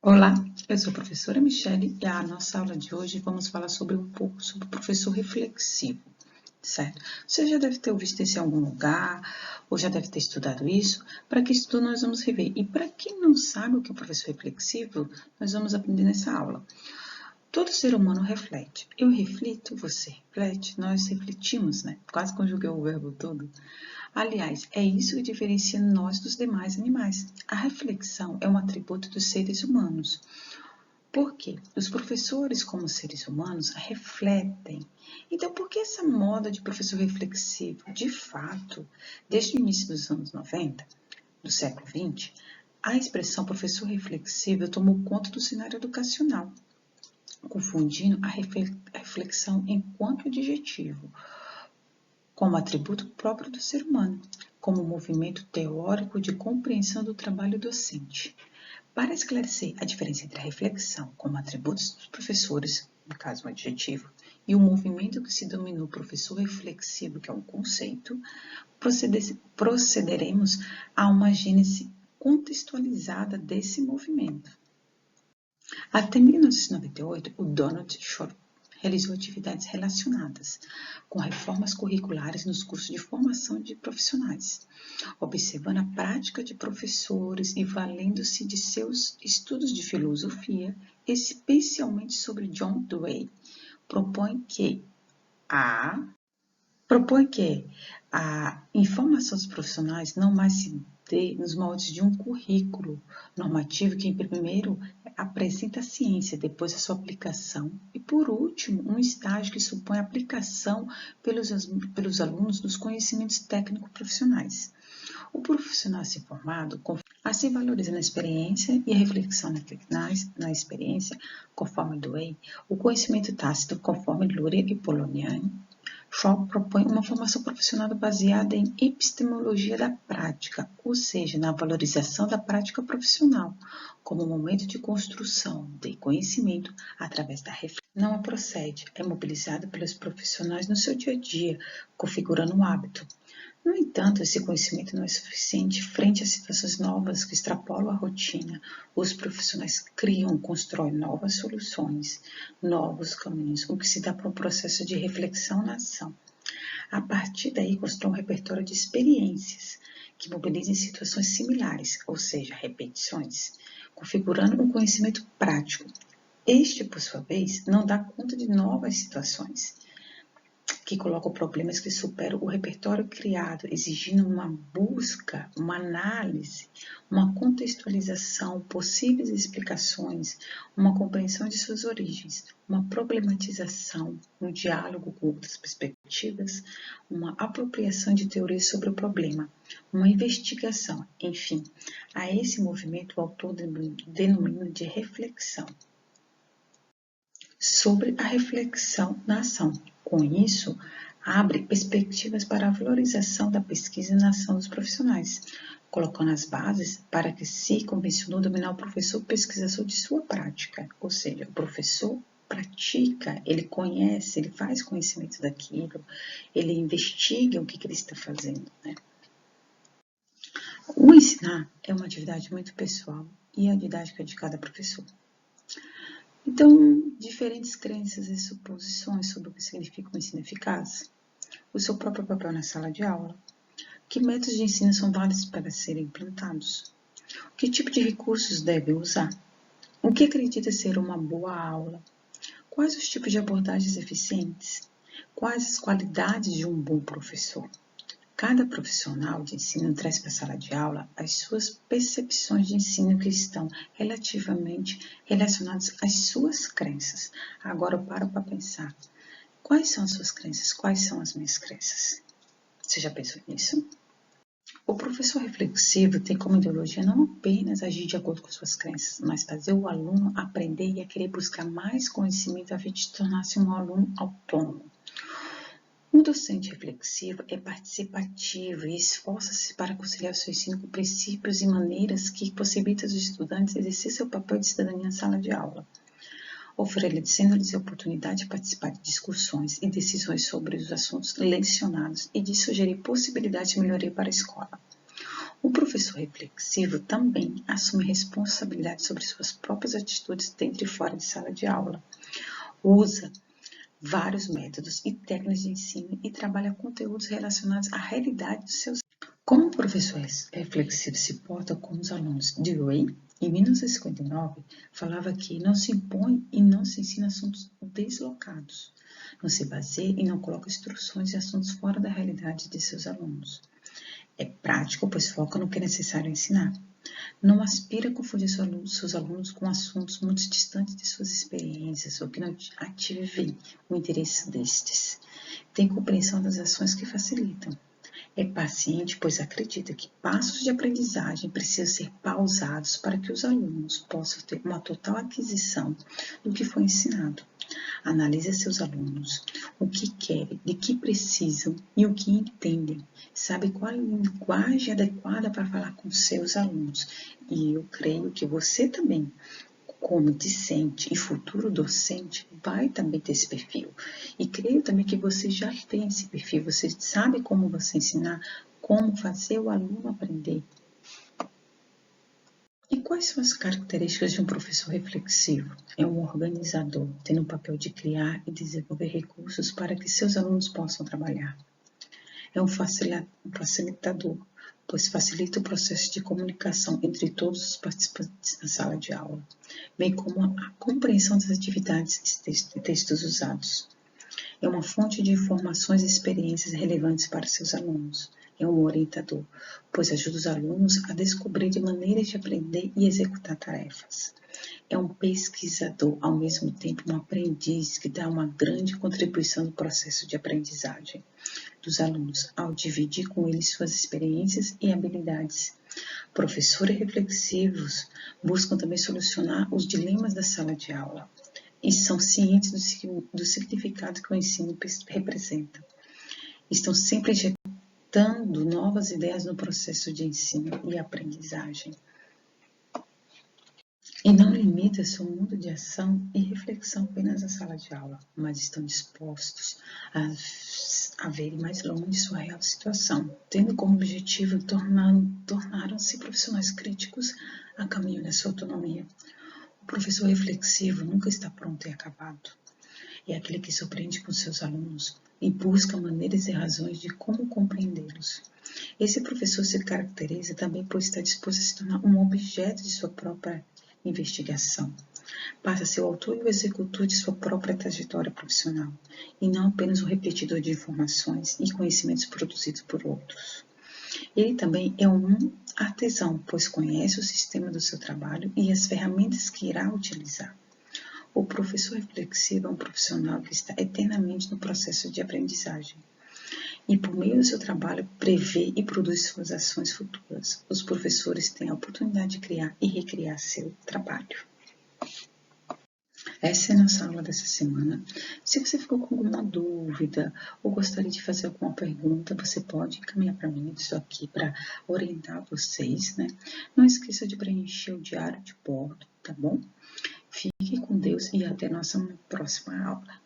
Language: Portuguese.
Olá, eu sou a professora Michele e a nossa aula de hoje vamos falar um pouco sobre o professor reflexivo, certo? Você já deve ter visto isso em algum lugar, ou já deve ter estudado isso. Para que estudo nós vamos rever. E para quem não sabe o que é o professor reflexivo, nós vamos aprender nessa aula. Todo ser humano reflete. Eu reflito, você reflete, nós refletimos, né? Quase conjuguei o verbo todo. Aliás, é isso que diferencia nós dos demais animais. A reflexão é um atributo dos seres humanos. Por quê? Os professores, como seres humanos, refletem. Então, por que essa moda de professor reflexivo? De fato, desde o início dos anos 90, do século XX, a expressão professor reflexivo tomou conta do cenário educacional, confundindo a reflexão enquanto adjetivo, como atributo próprio do ser humano, como movimento teórico de compreensão do trabalho docente. Para esclarecer a diferença entre a reflexão como atributos dos professores, no caso um adjetivo, e o movimento que se denominou professor reflexivo, que é um conceito, procederemos a uma gênese contextualizada desse movimento. Até 1998, o Donald Shore realizou atividades relacionadas com reformas curriculares nos cursos de formação de profissionais, observando a prática de professores e valendo-se de seus estudos de filosofia, especialmente sobre John Dewey. Propõe que a informação dos profissionais não mais se dê nos moldes de um currículo normativo que, primeiro, apresenta a ciência, depois a sua aplicação e, por último, um estágio que supõe a aplicação pelos alunos dos conhecimentos técnico-profissionais. O profissional assim formado assim valoriza na experiência e a reflexão na experiência, conforme Dewey, o conhecimento tácito, conforme Luria e Polanyi. Shaw propõe uma formação profissional baseada em epistemologia da prática, ou seja, na valorização da prática profissional, como momento de construção de conhecimento através da reflexão. Não a procede, é mobilizada pelos profissionais no seu dia a dia, configurando um hábito. No entanto, esse conhecimento não é suficiente frente a situações novas que extrapolam a rotina. Os profissionais criam, constroem novas soluções, novos caminhos, o que se dá para um processo de reflexão na ação. A partir daí, constrói um repertório de experiências que mobilizem situações similares, ou seja, repetições, configurando um conhecimento prático. Este, por sua vez, não dá conta de novas situações, que colocam problemas que superam o repertório criado, exigindo uma busca, uma análise, uma contextualização, possíveis explicações, uma compreensão de suas origens, uma problematização, um diálogo com outras perspectivas, uma apropriação de teorias sobre o problema, uma investigação, enfim. A esse movimento o autor denomina de reflexão. Sobre a reflexão na ação. Com isso, abre perspectivas para a valorização da pesquisa na ação dos profissionais, colocando as bases para que se convencionou dominar o professor pesquisador de sua prática, ou seja, o professor pratica, ele conhece, ele faz conhecimento daquilo, ele investiga o que ele está fazendo, né? O ensinar é uma atividade muito pessoal e a didática de cada professor. Então, diferentes crenças e suposições sobre o que significa o ensino eficaz, o seu próprio papel na sala de aula, que métodos de ensino são válidos para serem implantados, que tipo de recursos deve usar, o que acredita ser uma boa aula, quais os tipos de abordagens eficientes, quais as qualidades de um bom professor. Cada profissional de ensino traz para a sala de aula as suas percepções de ensino que estão relativamente relacionadas às suas crenças. Agora eu paro para pensar. Quais são as suas crenças? Quais são as minhas crenças? Você já pensou nisso? O professor reflexivo tem como ideologia não apenas agir de acordo com suas crenças, mas fazer o aluno aprender e a querer buscar mais conhecimento a fim de tornar-se um aluno autônomo. Um docente reflexivo é participativo e esforça-se para conciliar o seu ensino com princípios e maneiras que possibilitam aos estudantes exercer seu papel de cidadania na sala de aula, oferecendo-lhes a oportunidade de participar de discussões e decisões sobre os assuntos lecionados e de sugerir possibilidades de melhoria para a escola. O professor reflexivo também assume responsabilidade sobre suas próprias atitudes dentro e fora de sala de aula. Usa vários métodos e técnicas de ensino e trabalha conteúdos relacionados à realidade dos seus. Como o professor reflexivo se porta com os alunos? Dewey, em 1959, falava que não se impõe e não se ensina assuntos deslocados. Não se baseia e não coloca instruções de assuntos fora da realidade de seus alunos. É prático, pois foca no que é necessário ensinar. Não aspira a confundir seus alunos com assuntos muito distantes de suas experiências ou que não ativem o interesse destes. Tem compreensão das ações que facilitam. É paciente, pois acredita que passos de aprendizagem precisam ser pausados para que os alunos possam ter uma total aquisição do que foi ensinado. Analisa seus alunos, o que querem, de que precisam e o que entendem. Sabe qual é a linguagem adequada para falar com seus alunos. E eu creio que você também, como discente e futuro docente, vai também ter esse perfil. E creio também que você já tem esse perfil, você sabe como você ensinar, como fazer o aluno aprender. E quais são as características de um professor reflexivo? É um organizador, tendo o papel de criar e desenvolver recursos para que seus alunos possam trabalhar. É um facilitador, pois facilita o processo de comunicação entre todos os participantes na sala de aula, bem como a compreensão das atividades e textos usados. É uma fonte de informações e experiências relevantes para seus alunos. É um orientador, pois ajuda os alunos a descobrir maneiras de aprender e executar tarefas. É um pesquisador, ao mesmo tempo um aprendiz que dá uma grande contribuição no processo de aprendizagem dos alunos, ao dividir com eles suas experiências e habilidades. Professores reflexivos buscam também solucionar os dilemas da sala de aula e são cientes do significado que o ensino representa. Estão sempre injetando novas ideias no processo de ensino e aprendizagem. E não limita seu mundo de ação e reflexão apenas à sala de aula, mas estão dispostos a verem mais longe sua real situação, tendo como objetivo tornaram-se profissionais críticos a caminho da sua autonomia. O professor reflexivo nunca está pronto e acabado. É aquele que surpreende com seus alunos e busca maneiras e razões de como compreendê-los. Esse professor se caracteriza também por estar disposto a se tornar um objeto de sua própria investigação. Passa a ser o autor e o executor de sua própria trajetória profissional, e não apenas o repetidor de informações e conhecimentos produzidos por outros. Ele também é um artesão, pois conhece o sistema do seu trabalho e as ferramentas que irá utilizar. O professor reflexivo é um profissional que está eternamente no processo de aprendizagem e, por meio do seu trabalho, prevê e produz suas ações futuras. Os professores têm a oportunidade de criar e recriar seu trabalho. Essa é a nossa aula dessa semana. Se você ficou com alguma dúvida ou gostaria de fazer alguma pergunta, você pode encaminhar para mim. Eu estou aqui para orientar vocês, né? Não esqueça de preencher o diário de bordo, tá bom? Fique com Deus e até a nossa próxima aula.